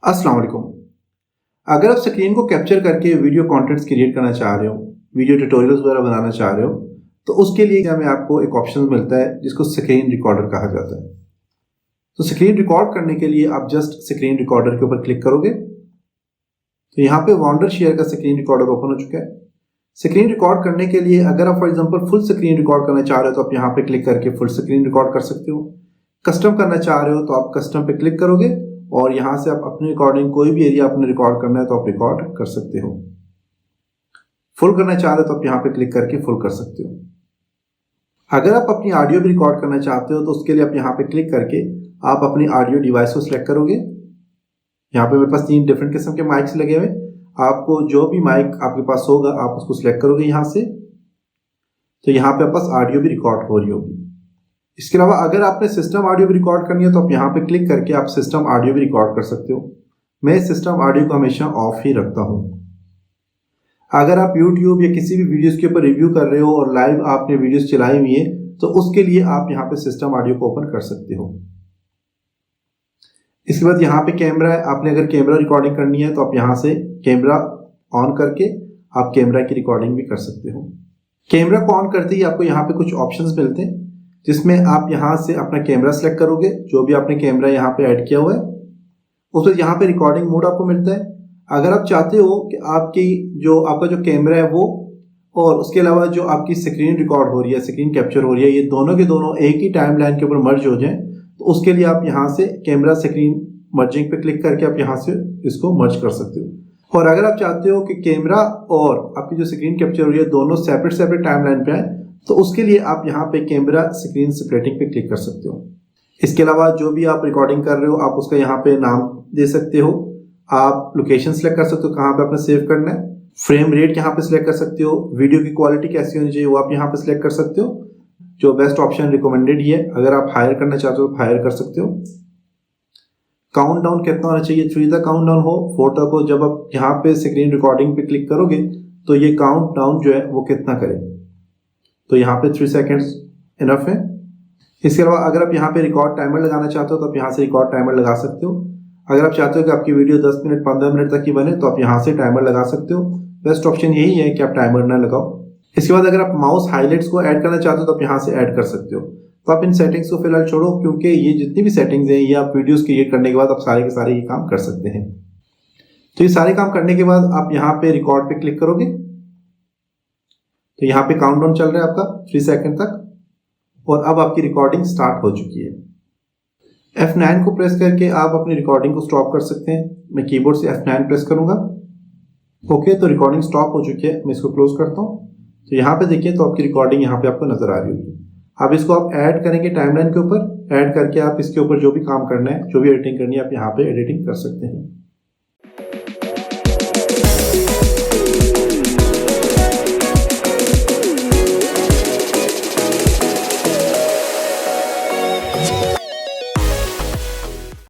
अस्सलाम वालेकुम। अगर आप स्क्रीन को कैप्चर करके वीडियो कंटेंट्स क्रिएट करना चाह रहे हो, वीडियो ट्यूटोरियल्स वगैरह बनाना चाह रहे हो, तो उसके लिए हमें आपको एक ऑप्शन मिलता है जिसको स्क्रीन रिकॉर्डर कहा जाता है। तो स्क्रीन रिकॉर्ड करने के लिए आप जस्ट स्क्रीन रिकॉर्डर के ऊपर क्लिक करोगे तो यहाँ पे वंडर शेयर का स्क्रीन रिकॉर्डर ओपन हो चुका है। स्क्रीन रिकॉर्ड करने के लिए अगर आप for example full screen record करना चाह रहे हो तो आप यहाँ पे क्लिक करके फुल स्क्रीन रिकॉर्ड कर सकते हो। कस्टम करना चाह रहे हो तो आप कस्टम पे क्लिक करोगे और यहाँ से आप अपनी रिकॉर्डिंग कोई भी एरिया आपने रिकॉर्ड करना है तो आप रिकॉर्ड कर सकते हो। फुल करना चाह रहे हो तो आप यहाँ पे क्लिक करके फुल कर सकते हो। अगर आप अपनी ऑडियो भी रिकॉर्ड करना चाहते हो तो उसके लिए आप यहाँ पे क्लिक करके आप अपनी ऑडियो डिवाइस को सिलेक्ट करोगे। यहाँ पे मेरे पास 3 डिफरेंट किस्म के माइक्स लगे हुए, आपको जो भी माइक आपके पास होगा आप उसको सिलेक्ट करोगे यहाँ से, तो यहाँ पे आपके पास ऑडियो भी रिकॉर्ड हो रही होगी। इसके अलावा अगर आपने सिस्टम ऑडियो भी रिकॉर्ड करनी है तो आप यहाँ पे क्लिक करके आप सिस्टम ऑडियो भी रिकॉर्ड कर सकते हो। मैं सिस्टम ऑडियो को हमेशा ऑफ ही रखता हूँ। अगर आप YouTube या किसी भी वीडियोस के ऊपर रिव्यू कर रहे हो और लाइव आपने वीडियोस चलाई हुई है तो उसके लिए आप यहाँ पे सिस्टम ऑडियो को ओपन कर सकते हो। इसके बाद यहाँ पे कैमरा है, आपने अगर कैमरा रिकॉर्डिंग करनी है तो आप यहाँ से कैमरा ऑन करके आप कैमरा की रिकॉर्डिंग भी कर सकते हो। कैमरा को ऑन करते ही आपको यहाँ पे कुछ ऑप्शंस मिलते हैं जिसमें आप यहाँ से अपना कैमरा सेलेक्ट करोगे, जो भी आपने कैमरा यहाँ पे ऐड किया हुआ है उस पर यहाँ पे रिकॉर्डिंग मोड आपको मिलता है। अगर आप चाहते हो कि आपका जो कैमरा है वो और उसके अलावा जो आपकी स्क्रीन रिकॉर्ड हो रही है, स्क्रीन कैप्चर हो रही है, ये दोनों के दोनों एक ही टाइम लाइन के ऊपर मर्ज हो जाए तो उसके लिए आप यहाँ से कैमरा स्क्रीन मर्जिंग पे क्लिक करके आप यहाँ से इसको मर्ज कर सकते हो। और अगर आप चाहते हो कि कैमरा और आपकी जो स्क्रीन कैप्चर हो रही है दोनों सेपरेट टाइम लाइन पे आए तो उसके लिए आप यहाँ पे कैमरा स्क्रीन सेपरेटिंग पे क्लिक कर सकते हो। इसके अलावा जो भी आप रिकॉर्डिंग कर रहे हो आप उसका यहाँ पे नाम दे सकते हो, आप लोकेशन सेलेक्ट कर सकते हो कहाँ पे आपने सेव करना है, फ्रेम रेट यहाँ पे सिलेक्ट कर सकते हो, वीडियो की क्वालिटी कैसी होनी चाहिए वो आप यहाँ पे सिलेक्ट कर सकते हो। जो बेस्ट ऑप्शन रिकमेंडेड ही है, अगर आप हायर करना चाहते हो तो हायर कर सकते हो। काउंट डाउन कितना होना चाहिए, 3 तक काउंट डाउन हो, 4 तक हो। जब आप यहाँ पे स्क्रीन रिकॉर्डिंग पे क्लिक करोगे तो ये काउंट डाउन जो है वो कितना करे, तो यहाँ पे 3 सेकेंड्स इनफ है। इसके अलावा अगर आप यहाँ पे रिकॉर्ड टाइमर लगाना चाहते हो तो आप यहाँ से रिकॉर्ड टाइमर लगा सकते हो। अगर आप चाहते हो कि आपकी वीडियो 10 मिनट 15 मिनट तक की बने तो आप यहाँ से टाइमर लगा सकते हो। बेस्ट ऑप्शन यही है कि आप टाइमर ना लगाओ। इसके बाद अगर आप माउस हाईलाइट्स को ऐड करना चाहते हो तो आप यहाँ से ऐड कर सकते हो। तो आप इन सेटिंग्स को फिलहाल छोड़ो क्योंकि ये जितनी भी सेटिंग्स हैं ये आप वीडियोस क्रिएट करने के बाद आप सारे के सारे ये काम कर सकते हैं। तो ये सारे काम करने के बाद आप यहाँ पे रिकॉर्ड पे क्लिक करोगे तो यहाँ पे काउंटडाउन चल रहा है आपका 3 सेकंड तक और अब आपकी रिकॉर्डिंग स्टार्ट हो चुकी है। F9 को प्रेस करके आप अपनी रिकॉर्डिंग को स्टॉप कर सकते हैं। मैं कीबोर्ड से F9 प्रेस करूंगा। ओके, तो रिकॉर्डिंग स्टॉप हो चुकी है। मैं इसको क्लोज करता हूँ तो यहाँ पे देखिए तो आपकी रिकॉर्डिंग यहाँ पे आपको नजर आ रही होगी। अब इसको आप ऐड करेंगे टाइमलाइन के ऊपर, ऐड करके आप इसके ऊपर जो भी काम करना है, जो भी एडिटिंग करनी है आप यहाँ पे एडिटिंग कर सकते हैं।